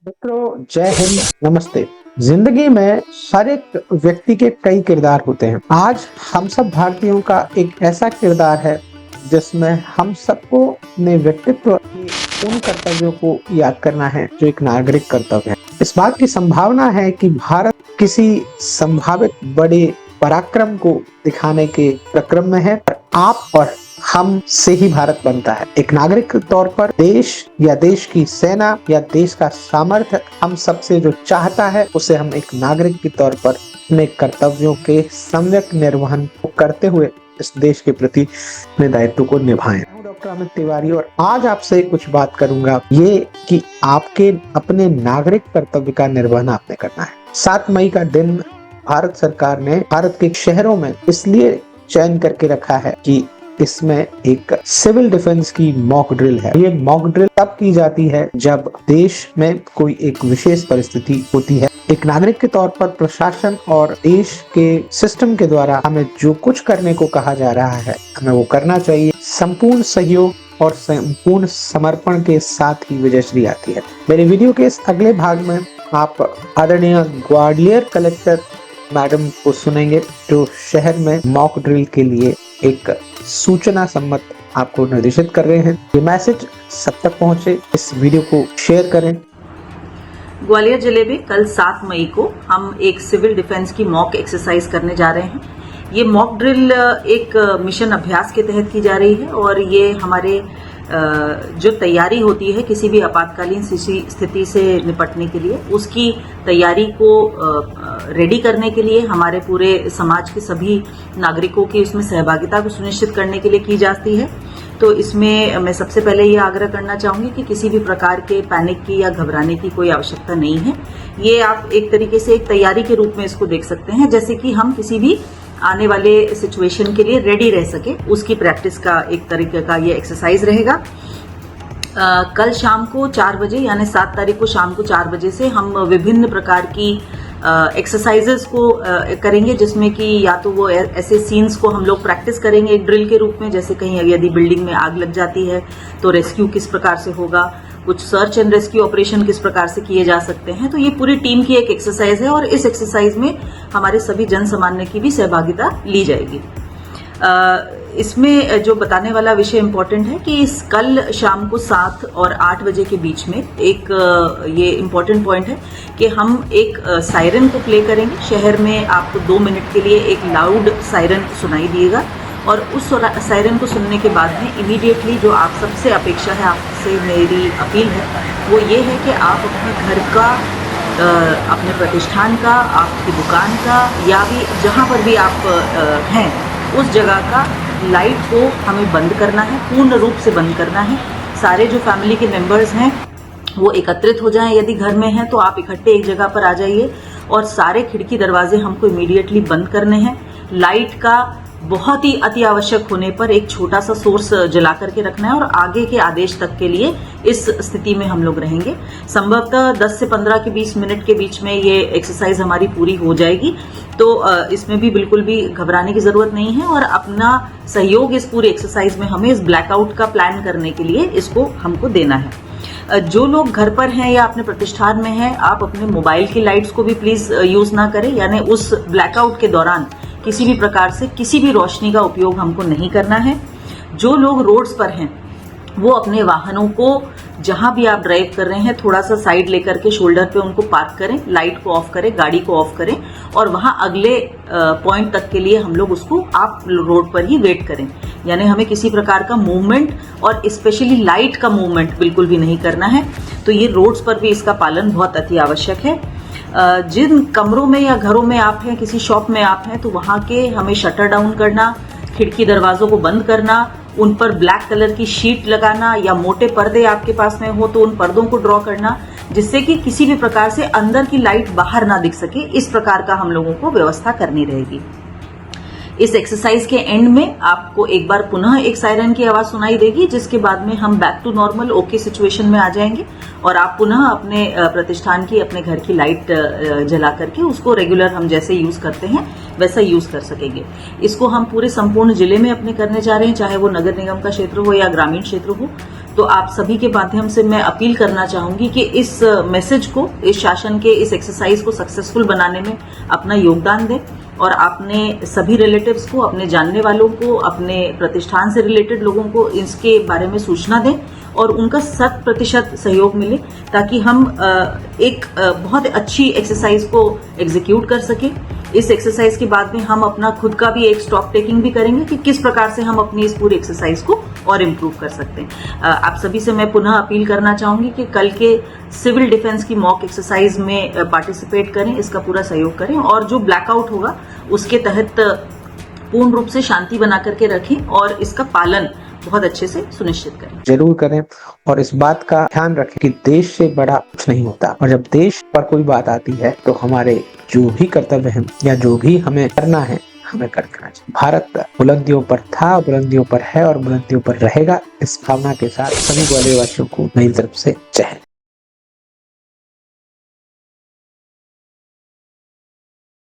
मित्रों, जय हिंद, नमस्ते। जिंदगी में हर एक व्यक्ति के कई किरदार होते हैं। आज हम सब भारतीयों का एक ऐसा किरदार है जिसमें हम सबको अपने व्यक्तित्व के उन कर्तव्यों को याद करना है जो एक नागरिक कर्तव्य है। इस बात की संभावना है कि भारत किसी संभावित बड़े पराक्रम को दिखाने के प्रक्रम में है। आप और हम से ही भारत बनता है। एक नागरिक के तौर पर देश या देश की सेना या देश का सामर्थ्य हम सबसे जो चाहता है उसे हम एक नागरिक के तौर पर अपने कर्तव्यों के सम्यक निर्वहन को करते हुए इस देश के प्रति अपने दायित्व को निभाएं। डॉक्टर अमित तिवारी और आज आपसे कुछ बात करूंगा ये कि आपके अपने नागरिक कर्तव्य का निर्वहन आपने करना है। 7 मई का दिन भारत सरकार ने भारत के शहरों में इसलिए चयन करके रखा है कि इसमें एक सिविल डिफेंस की मॉक ड्रिल है। ये मॉक ड्रिल तब की जाती है जब देश में कोई एक विशेष परिस्थिति होती है। एक नागरिक के तौर पर प्रशासन और देश के सिस्टम के द्वारा हमें जो कुछ करने को कहा जा रहा है हमें वो करना चाहिए। संपूर्ण सहयोग और संपूर्ण समर्पण के साथ ही विजयश्री आती है। मेरे वीडियो के इस अगले भाग में आप आदरणीय ग्वालियर कलेक्टर मैडम को सुनेंगे जो शहर में मॉक ड्रिल के लिए एक सूचना सम्मत आपको निर्देशित कर रहे हैं। ये मैसेज सब तक पहुंचे, इस वीडियो को शेयर करें। ग्वालियर जिले में कल 7 मई को हम एक सिविल डिफेंस की मॉक एक्सरसाइज करने जा रहे हैं। ये मॉक ड्रिल एक मिशन अभ्यास के तहत की जा रही है और ये हमारे जो तैयारी होती है किसी भी आपातकालीन स्थिति से निपटने के लिए उसकी तैयारी को रेडी करने के लिए हमारे पूरे समाज के सभी नागरिकों की उसमें सहभागिता को सुनिश्चित करने के लिए की जाती है। तो इसमें मैं सबसे पहले ये आग्रह करना चाहूंगी कि किसी भी प्रकार के पैनिक की या घबराने की कोई आवश्यकता नहीं है। ये आप एक तरीके से एक तैयारी के रूप में इसको देख सकते हैं, जैसे कि हम किसी भी आने वाले सिचुएशन के लिए रेडी रह सके उसकी प्रैक्टिस का एक तरीके का ये एक्सरसाइज रहेगा। कल शाम को 4 बजे यानी 7 तारीख को शाम को 4 बजे से हम विभिन्न प्रकार की एक्सरसाइजेस को करेंगे, जिसमें कि या तो वो ऐसे सीन्स को हम लोग प्रैक्टिस करेंगे एक ड्रिल के रूप में, जैसे कहीं यदि बिल्डिंग में आग लग जाती है तो रेस्क्यू किस प्रकार से होगा, कुछ सर्च एंड रेस्क्यू ऑपरेशन किस प्रकार से किए जा सकते हैं। तो ये पूरी टीम की एक एक्सरसाइज है और इस एक्सरसाइज में हमारे सभी जन सामान्य की भी सहभागिता ली जाएगी। इसमें जो बताने वाला विषय इम्पोर्टेंट है कि इस कल शाम को 7 और 8 बजे के बीच में एक ये इम्पोर्टेंट पॉइंट है कि हम एक सायरन को प्ले करेंगे। शहर में आपको 2 मिनट के लिए एक लाउड सायरन सुनाई दिएगा और उस सायरन को सुनने के बाद में इमीडिएटली जो आप सबसे अपेक्षा है, आपसे मेरी अपील है वो ये है कि आप अपने घर का, अपने प्रतिष्ठान का, आपकी दुकान का या भी जहाँ पर भी आप हैं उस जगह का लाइट को हमें बंद करना है, पूर्ण रूप से बंद करना है। सारे जो फैमिली के मेंबर्स हैं वो एकत्रित हो जाएं। यदि घर में हैं तो आप इकट्ठे एक जगह पर आ जाइए और सारे खिड़की दरवाजे हमको इमीडिएटली बंद करने हैं। लाइट का बहुत ही अति आवश्यक होने पर एक छोटा सा सोर्स जला करके रखना है और आगे के आदेश तक के लिए इस स्थिति में हम लोग रहेंगे। संभवतः 10 से 15 के 20 मिनट के बीच में ये एक्सरसाइज हमारी पूरी हो जाएगी। तो इसमें भी बिल्कुल भी घबराने की जरूरत नहीं है और अपना सहयोग इस पूरी एक्सरसाइज में हमें इस ब्लैकआउट का प्लान करने के लिए इसको हमको देना है। जो लोग घर पर हैं या अपने प्रतिष्ठान में हैं, आप अपने मोबाइल की लाइट्स को भी प्लीज यूज ना करें, यानी उस ब्लैकआउट के दौरान किसी भी प्रकार से किसी भी रोशनी का उपयोग हमको नहीं करना है। जो लोग रोड्स पर हैं वो अपने वाहनों को जहां भी आप ड्राइव कर रहे हैं थोड़ा सा साइड लेकर के शोल्डर पे उनको पार्क करें, लाइट को ऑफ करें, गाड़ी को ऑफ करें और वहां अगले पॉइंट तक के लिए हम लोग उसको आप रोड पर ही वेट करें। यानी हमें किसी प्रकार का मूवमेंट और स्पेशली लाइट का मूवमेंट बिल्कुल भी नहीं करना है। तो ये रोड्स पर भी इसका पालन बहुत अति आवश्यक है। जिन कमरों में या घरों में आप हैं, किसी शॉप में आप हैं, तो वहां के हमें शटर डाउन करना, खिड़की दरवाजों को बंद करना, उन पर ब्लैक कलर की शीट लगाना या मोटे पर्दे आपके पास में हो तो उन पर्दों को ड्रॉ करना, जिससे कि किसी भी प्रकार से अंदर की लाइट बाहर ना दिख सके। इस प्रकार का हम लोगों को व्यवस्था करनी रहेगी। इस एक्सरसाइज के एंड में आपको एक बार पुनः एक सायरन की आवाज सुनाई देगी, जिसके बाद में हम back to normal okay situation में आ जाएंगे और आप पुनः अपने प्रतिष्ठान की, अपने घर की लाइट जला करके उसको रेगुलर हम जैसे यूज करते हैं वैसा यूज कर सकेंगे। इसको हम पूरे संपूर्ण जिले में अपने करने जा रहे हैं, चाहे वो नगर निगम का क्षेत्र हो या ग्रामीण क्षेत्र हो। तो आप सभी के माध्यम से मैं अपील करना चाहूंगी कि इस मैसेज को, इस शासन के इस एक्सरसाइज को सक्सेसफुल बनाने में अपना योगदान दें और अपने सभी रिलेटिव्स को, अपने जानने वालों को, अपने प्रतिष्ठान से रिलेटेड लोगों को इसके बारे में सूचना दें और उनका 100% सहयोग मिले, ताकि हम एक बहुत अच्छी एक्सरसाइज को एग्जीक्यूट कर सके। इस एक्सरसाइज के बाद में हम अपना खुद का भी एक स्टॉक टेकिंग भी करेंगे कि किस प्रकार से हम अपनी इस पूरी एक्सरसाइज को और इम्प्रूव कर सकते हैं। आप सभी से मैं पुनः अपील करना चाहूंगी कि कल के सिविल डिफेंस की मॉक एक्सरसाइज में पार्टिसिपेट करें, इसका पूरा सहयोग करें और जो ब्लैकआउट होगा उसके तहत पूर्ण रूप से शांति बना करके रखें और इसका पालन बहुत अच्छे से सुनिश्चित करें। जरूर करें और इस बात का ध्यान रखें कि देश से बड़ा कुछ नहीं होता और जब देश पर कोई बात आती है तो हमारे जो भी कर्तव्य हैं या जो भी हमें करना है हमें कर देना चाहिए। भारत बुलंदियों पर था, बुलंदियों पर है और बुलंदियों पर रहेगा। इस भावना के साथ सभी ग्वालियर वासियों को मेरी तरफ से जय हिंद।